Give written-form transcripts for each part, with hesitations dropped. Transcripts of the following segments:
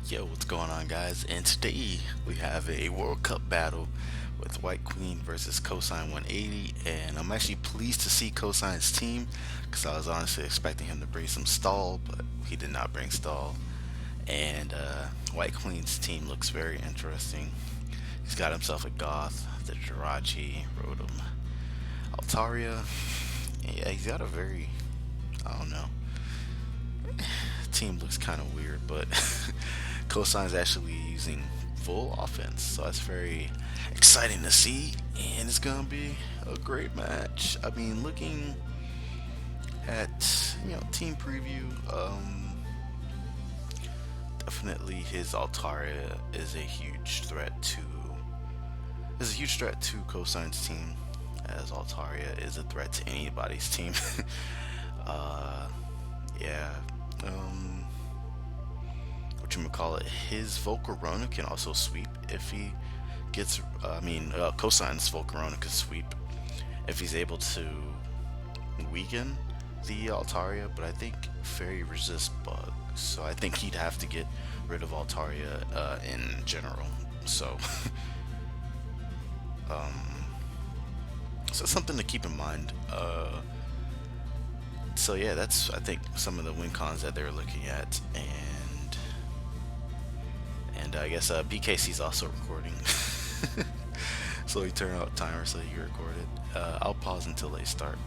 Yo, what's going on, guys? And today we have a World Cup battle with WhiteQueen versus Cosine180, and I'm actually pleased to see Cosine's team because I was honestly expecting him to bring some stall, but he did not bring stall. And WhiteQueen's team looks very interesting. He's got himself a Goth, the Jirachi, Rotom, Altaria. And yeah, he's got a very, I don't know, team looks kind of weird, but Cosine's actually using full offense, so that's very exciting to see, and it's gonna be a great match. I mean, looking at team preview, definitely his Altaria is a huge threat to Cosine's team, as Altaria is a threat to anybody's team. uh, yeah. What you call it? His Volcarona can also sweep if he gets. Cosine's Volcarona can sweep if he's able to weaken the Altaria, but I think Fairy resists bugs, so I think he'd have to get rid of Altaria in general. So, um, so something to keep in mind. So yeah, that's I think some of the win cons that they're looking at, and I guess BKC's also recording. So he turned out timer so he recorded. I'll pause until they start.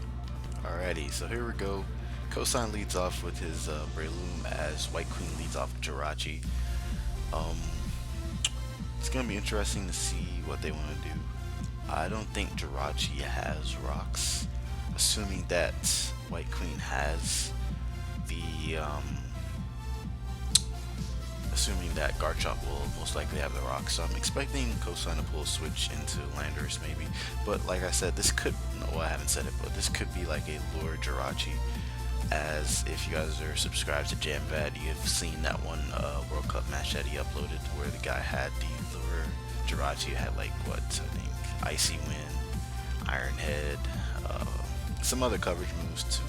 Alrighty, so here we go. Cosine leads off with his Breloom as WhiteQueen leads off with Jirachi. Um, it's gonna be interesting to see what they want to do. I don't think Jirachi has rocks, assuming that WhiteQueen has the assuming that Garchomp will most likely have the rock. So I'm expecting Cosine to pull a switch into Landorus maybe. But like I said, this could, no, I haven't said it, but this could be like a lure Jirachi. As if you guys are subscribed to JamVad, you've seen that one World Cup match that he uploaded where the guy had the lure Jirachi, had like what, I think, Icy Wind, Iron Head, some other coverage moves to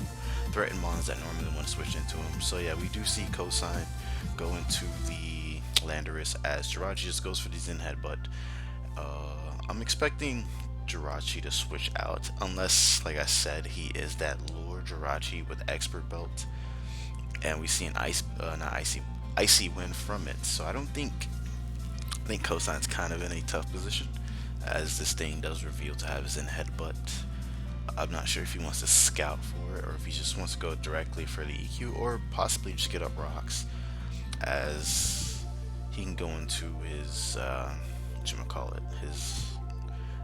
threaten mons that normally want to switch into him. So yeah, we do see Cosine go into the Landorus as Jirachi just goes for the Zen Headbutt. I'm expecting Jirachi to switch out unless, like I said, he is that lure Jirachi with Expert Belt, and we see an icy win from it. So I think Cosine's kind of in a tough position as this thing does reveal to have Zen Headbutt. I'm not sure if he wants to scout for it or if he just wants to go directly for the EQ or possibly just get up rocks, as he can go into his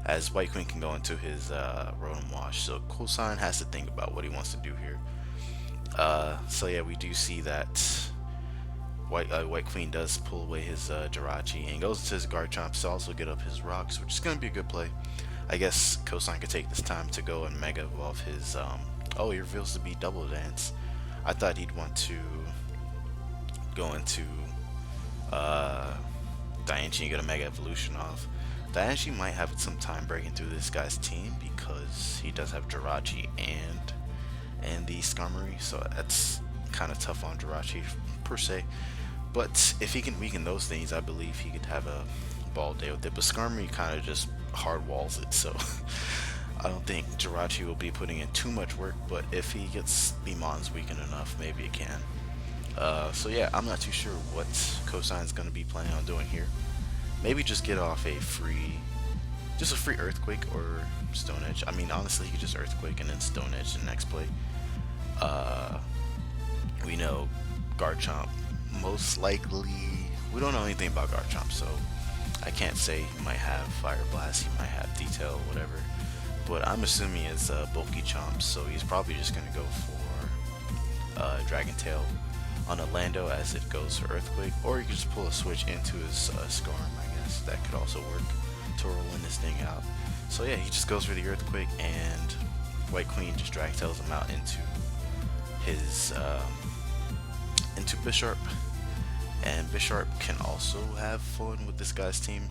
as WhiteQueen can go into his Rotom Wash. So Cosine has to think about what he wants to do here. So yeah, we do see that WhiteQueen does pull away his Jirachi and goes into his Garchomp to also get up his rocks, which is going to be a good play. I guess Cosine could take this time to go and Mega Evolve his, oh, he reveals to be Double Dance. I thought he'd want to go into Diancie and get a Mega Evolution off. Diancie might have some time breaking through this guy's team because he does have Jirachi and the Skarmory, so that's kind of tough on Jirachi per se. But if he can weaken those things, I believe he could have a ball day with it. But Skarmory kind of just hard walls it, so I don't think Jirachi will be putting in too much work, but if he gets the mons weakened enough, maybe it can. So yeah, I'm not too sure what Cosine's going to be planning on doing here. Maybe just get off a free Earthquake or Stone Edge. I mean, honestly, he could just Earthquake and then Stone Edge the next play. We know Garchomp most likely, we don't know anything about Garchomp, so I can't say he might have Fire Blast, he might have Detail, whatever. But I'm assuming it's bulky Chomp, so he's probably just going to go for Dragon Tail on a Lando as it goes for Earthquake, or you can just pull a switch into his Skarm, I guess. That could also work to roll in this thing out. So yeah, he just goes for the Earthquake, and WhiteQueen just Dragon Tails him out into his, into Bisharp. And Bisharp can also have fun with this guy's team.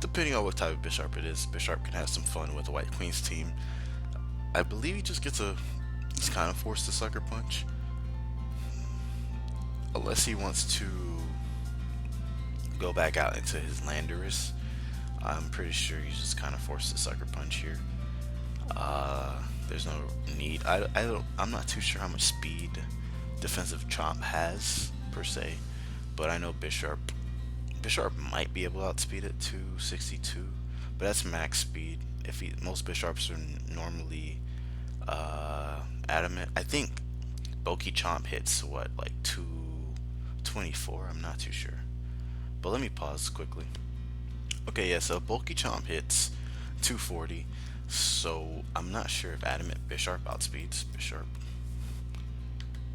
Depending on what type of Bisharp it is, Bisharp can have some fun with WhiteQueen's team. I believe he just gets he's kind of forced to Sucker Punch. unless he wants to go back out into his Landorus, I'm pretty sure he's just kind of forced to sucker punch here. There's no need. I'm not too sure how much speed defensive Chomp has per se, but I know Bisharp might be able to outspeed it to 62, but that's max speed. Most Bisharps are normally adamant. I think Bulky Chomp hits what, like 224. I'm not too sure, but let me pause quickly. Okay, yeah, so Bulky Chomp hits 240. So I'm not sure if Adamant Bisharp outspeeds Bisharp.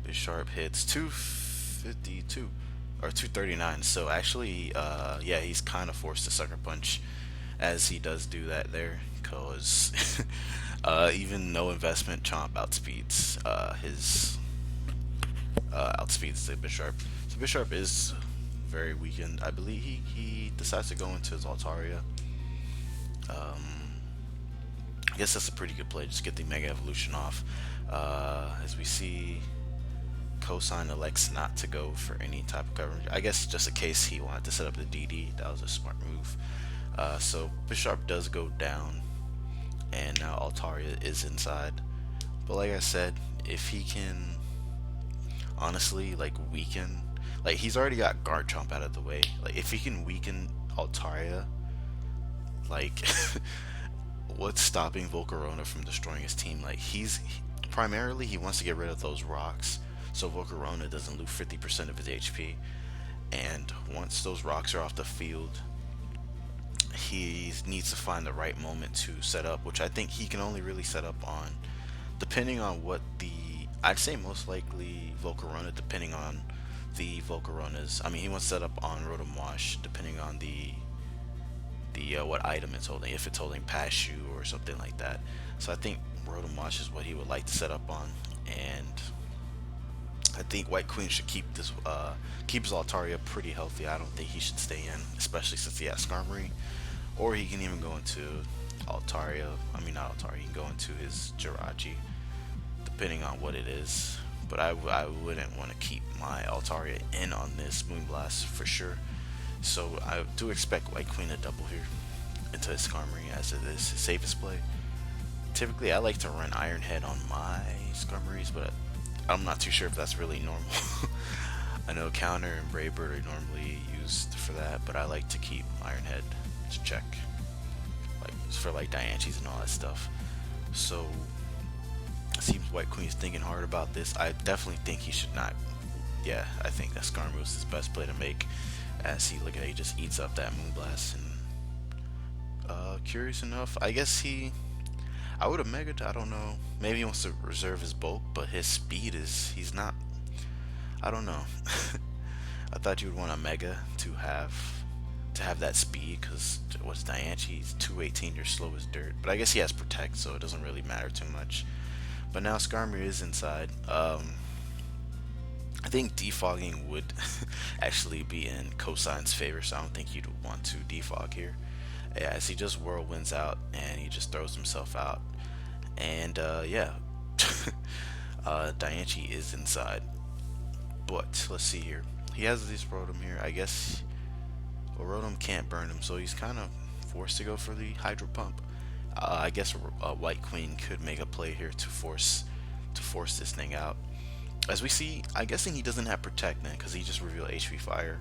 Bisharp hits 252 or 239. So actually, yeah, he's kind of forced to sucker punch, as he does do that there, cause even no investment, Chomp outspeeds the Bisharp. So Bisharp is very weakened. I believe he decides to go into his Altaria. I guess that's a pretty good play. Just get the Mega Evolution off. As we see, Cosine elects not to go for any type of coverage. I guess just in case he wanted to set up the DD. That was a smart move. So Bisharp does go down, and now Altaria is inside. But like I said, if he can honestly like weaken, like he's already got Garchomp out of the way. Like if he can weaken Altaria, like what's stopping Volcarona from destroying his team? Like primarily he wants to get rid of those rocks so Volcarona doesn't lose 50% of his HP. And once those rocks are off the field, he needs to find the right moment to set up, which I think he can only really set up on, depending on what I'd say most likely Volcarona, depending on the Volcaronas. I mean, he wants to set up on Rotom Wash, depending on the what item it's holding, if it's holding Pashu or something like that. So I think Rotom Wash is what he would like to set up on, and I think WhiteQueen should keep his Altaria pretty healthy. I don't think he should stay in, especially since he has Skarmory, or he can even go into Altaria. I mean, not Altaria. He can go into his Jirachi, depending on what it is. But I wouldn't want to keep my Altaria in on this Moonblast for sure. So I do expect WhiteQueen to double here into his Skarmory, as it is his safest play. Typically, I like to run Iron Head on my Skarmories, but I'm not too sure if that's really normal. I know Counter and Brave Bird are normally used for that, but I like to keep Iron Head to check, like for like Dianches and all that stuff. So it seems WhiteQueen's thinking hard about this. I definitely think he should not. Yeah, I think that Skarmory was his best play to make, as he just eats up that Moonblast. And curious enough, I guess I would have megaed. I don't know. Maybe he wants to reserve his bulk, but his speed he's not. I don't know. I thought you would want a mega to have that speed, because what's Dianche? He's 218. You're slow as dirt. But I guess he has Protect, so it doesn't really matter too much. But now Skarmory is inside. I think defogging would actually be in Cosine's favor, so I don't think you'd want to defog here. Yeah, as he just whirlwinds out and he just throws himself out. And yeah, Dianche is inside. But let's see here. He has this Rotom here. I guess Rotom can't burn him, so he's kind of forced to go for the Hydro Pump. I guess WhiteQueen could make a play here to force this thing out. As we see, I'm guessing he doesn't have Protect then, because he just revealed HP Fire.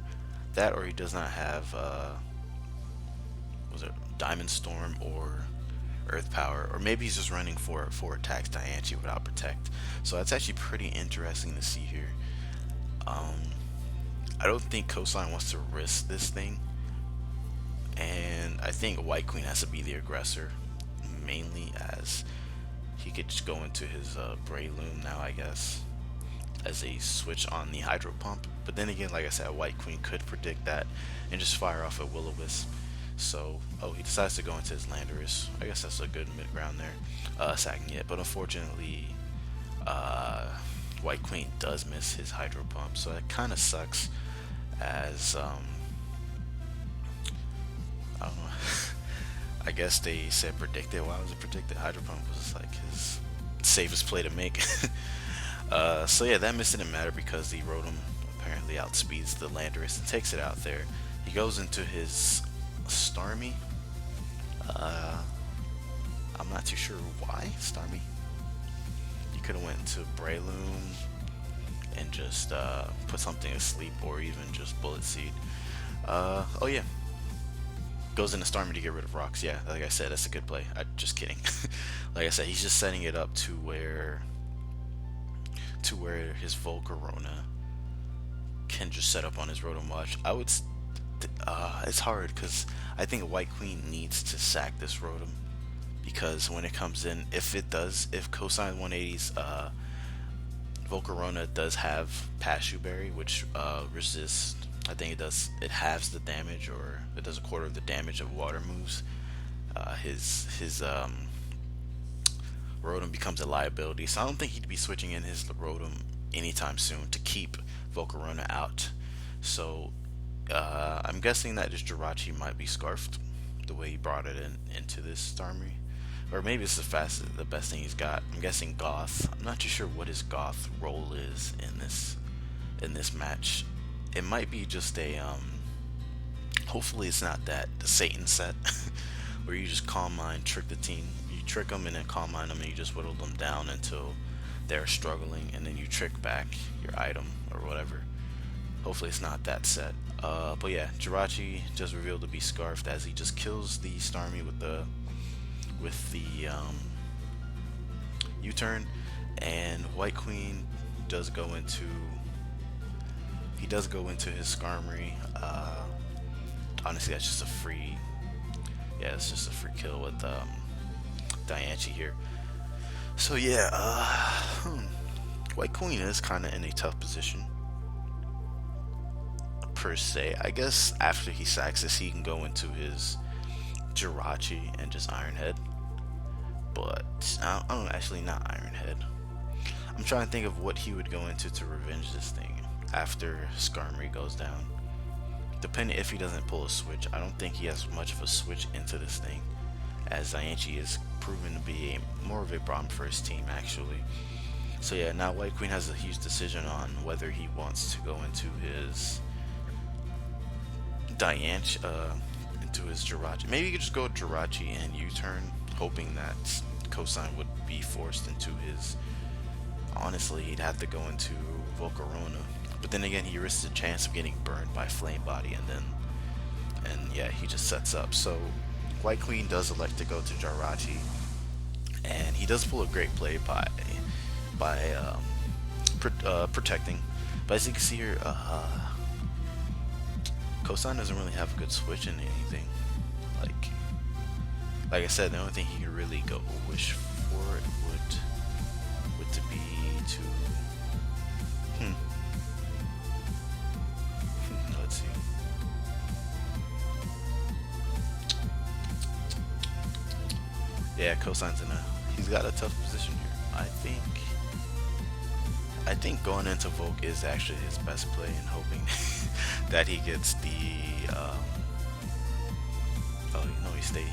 That, or he does not have was it Diamond Storm or Earth Power, or maybe he's just running for attacks Dianche without Protect. So that's actually pretty interesting to see here. I don't think Cosine wants to risk this thing, and I think WhiteQueen has to be the aggressor, mainly as he could just go into his Breloom now, I guess, as a switch on the Hydro Pump. But then again, like I said, WhiteQueen could predict that and just fire off a Will-O-Wisp. So, he decides to go into his Landorus. I guess that's a good mid-ground there, sacking it. But unfortunately, WhiteQueen does miss his Hydro Pump, so that kind of sucks, as, I don't know, I guess they said predicted. Why was it predicted? Hydro Pump was like his safest play to make. So yeah, that miss didn't matter because the Rotom apparently outspeeds the Landorus and takes it out there. He goes into his Starmie. Uh, I'm not too sure why Starmie. You could have went to Breloom and just put something asleep, or even just Bullet Seed. Oh yeah, goes into Starmie to get rid of rocks. Yeah, like I said, that's a good play. Just kidding. Like I said, he's just setting it up to where his Volcarona can just set up on his Rotom Watch. It's hard because I think WhiteQueen needs to sack this Rotom, because when it comes in, if Cosine180's Volcarona does have Pashu Berry, which resists, I think it halves the damage, or it does a quarter of the damage of water moves. His Rotom becomes a liability, so I don't think he'd be switching in his Rotom anytime soon to keep Volcarona out. So I'm guessing that this Jirachi might be scarfed the way he brought it into this Starmie. Or maybe it's the best thing he's got. I'm guessing Goth. I'm not too sure what his Goth role is in this match. It might be just a hopefully it's not the Satan set where you just calm mind, trick the team. You trick them and then calm mind them, and you just whittle them down until they're struggling, and then you trick back your item or whatever. Hopefully it's not that set. But yeah, Jirachi just revealed to be scarfed as he just kills the Starmie with the U-turn, and WhiteQueen does go into his Skarmory. Honestly, that's just a free, it's just a free kill with Diancie here. So yeah, WhiteQueen is kind of in a tough position per se. I guess after he sacks this, he can go into his Jirachi and just Iron Head. But I don't actually, not Iron Head. I'm trying to think of what he would go into to revenge this thing after Skarmory goes down. Depending if he doesn't pull a switch, I don't think he has much of a switch into this thing, as Diancie is proven to be more of a problem for his team actually. So yeah, now WhiteQueen has a huge decision on whether he wants to go into his Diancie, into his Jirachi. Maybe he could just go Jirachi and U-turn, hoping that Cosine would be forced into his. Honestly, he'd have to go into Volcarona, but then again, he risks the chance of getting burned by Flame Body, and yeah, he just sets up. So WhiteQueen does elect to go to Jirachi, and he does pull a great play by protecting. But as you can see here, Cosine doesn't really have a good switch in anything. Like I said, the only thing he could really go wish for it would to be to let's see. Yeah, Cosine's he's got a tough position here. I think going into Volk is actually his best play, and hoping that he gets the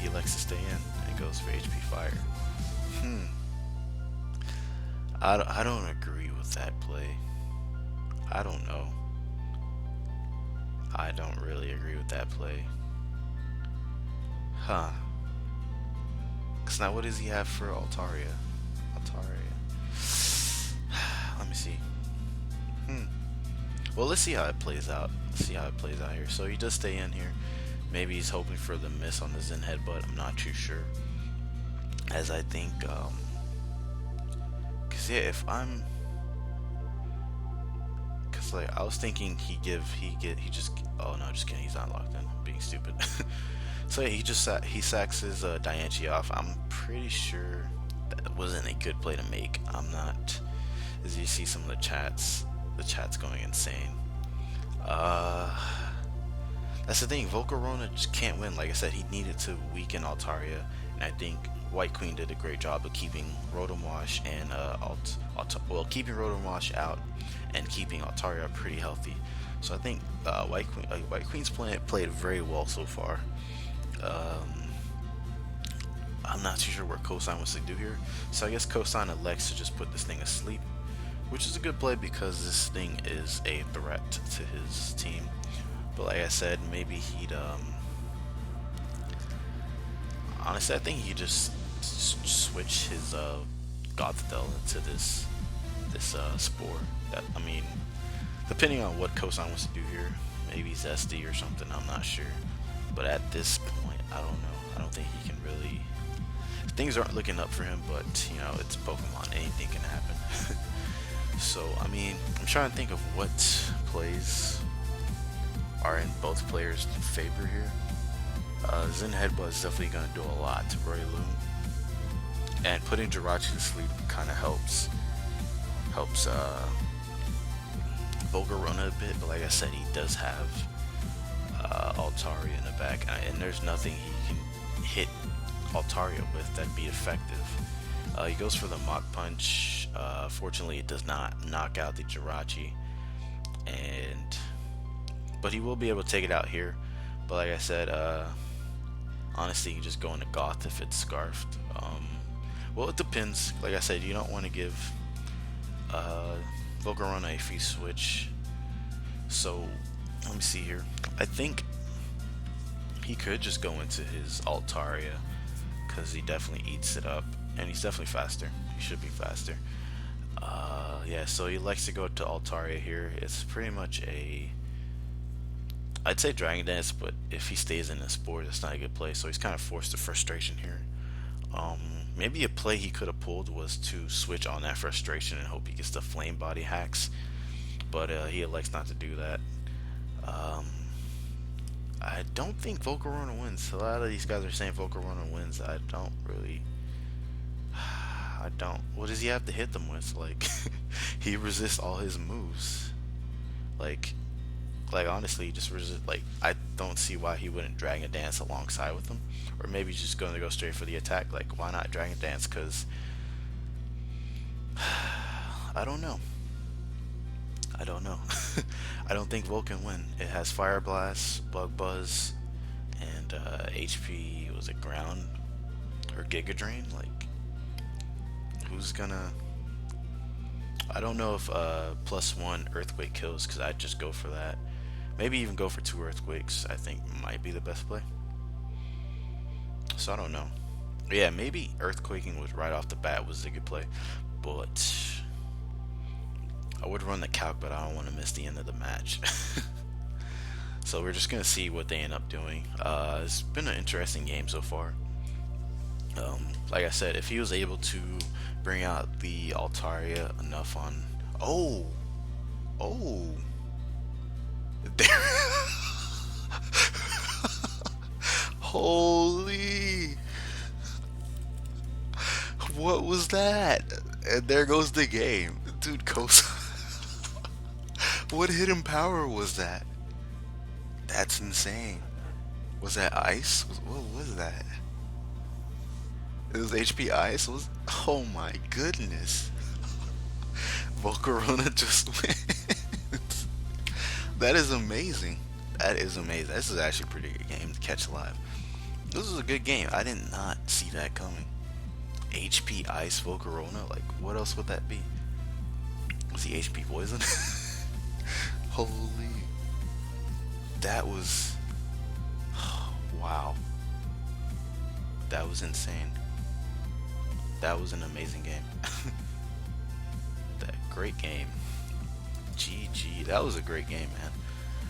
he likes to stay in and goes for HP Fire. I don't agree with that play. I don't know. I don't really agree with that play. Cause now what does he have for Altaria? Let me see. Well, let's see how it plays out. Here. So he does stay in here. Maybe he's hoping for the miss on the Zen Headbutt. I'm not too sure. As I think, cause yeah, cause like I was thinking oh no, just kidding. He's not locked in. I'm being stupid. So yeah, he sacks his Diancie off. I'm pretty sure that wasn't a good play to make. I'm not. As you see some of the chat's going insane. That's the thing, Volcarona just can't win. Like I said, he needed to weaken Altaria, and I think WhiteQueen did a great job of keeping Rotom Wash and keeping Rotom Wash out and keeping Altaria pretty healthy. So I think WhiteQueen's played very well so far. I'm not too sure what Cosine wants to do here, so I guess Cosine elects to just put this thing asleep. which is a good play because this thing is a threat to his team. But like I said, maybe he'd honestly, I think he just switch his Gothel into this spore. That I mean, depending on what Kosan wants to do here, maybe Zesty or something. I'm not sure. But at this point, I don't know. I don't think he can really. Things aren't looking up for him, but you know, it's Pokemon. Anything can happen. So I mean, I'm trying to think of what plays are in both players' favor here. Zen Headbutt is definitely going to do a lot to Breloom, and putting Jirachi to sleep kind of helps Volcarona a bit. But like I said, he does have Altaria in the back, and there's nothing he can hit Altaria with that'd be effective. He goes for the Mach Punch. Fortunately, it does not knock out the Jirachi, but he will be able to take it out here. But like I said, honestly, you just go into Goth if it's Scarfed. Well, it depends. Like I said, you don't want to give Volcarona a free switch. So let me see here. I think he could just go into his Altaria because he definitely eats it up, and he's definitely faster. He should be faster. Yeah, so he likes to go to Altaria here. It's pretty much I'd say Dragon Dance, but if he stays in the sport, it's not a good play. So he's kind of forced to frustration here. Maybe a play he could have pulled was to switch on that frustration and hope he gets the Flame Body hacks, but he elects not to do that. I don't think Volcarona wins. A lot of these guys are saying Volcarona wins. I don't really. I don't. What does he have to hit them with? Like, he resists all his moves. Like honestly, he just resist. Like, I don't see why he wouldn't Dragon Dance alongside with them, or maybe he's just going to go straight for the attack. Like, why not Dragon Dance? Because I don't know. I don't know. I don't think Volk can win. It has Fire Blast, Bug Buzz, and HP. Was it Ground or Giga Drain? Like, who's gonna? I don't know if +1 Earthquake kills, because I'd just go for that. Maybe even go for 2 Earthquakes. I think might be the best play. So I don't know. Yeah, maybe Earthquaking was right off the bat was a good play, but I would run the calc, but I don't want to miss the end of the match. So we're just gonna see what they end up doing. It's been an interesting game so far. Like I said, if he was able to bring out the Altaria enough on oh there holy, what was that? And there goes the game, dude. What hidden power was that? That's insane. Was that ice? What was that? It was HP Ice. Oh my goodness. Volcarona just wins. That is amazing. That is amazing. This is actually a pretty good game to catch live. This is a good game. I did not see that coming. HP Ice Volcarona. Like, what else would that be? Was he HP Poison? Holy. That was. Wow. That was insane. That was an amazing game. That great game. GG. That was a great game, man.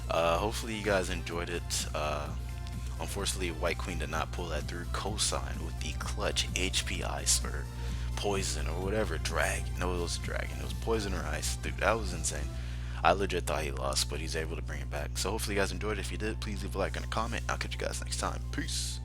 Hopefully you guys enjoyed it. Unfortunately, WhiteQueen did not pull that through. Cosine with the clutch HP Ice or Poison or whatever. Dragon. No, it was Dragon. It was Poison or Ice. Dude, that was insane. I legit thought he lost, but he's able to bring it back. So hopefully you guys enjoyed it. If you did, please leave a like and a comment. I'll catch you guys next time. Peace.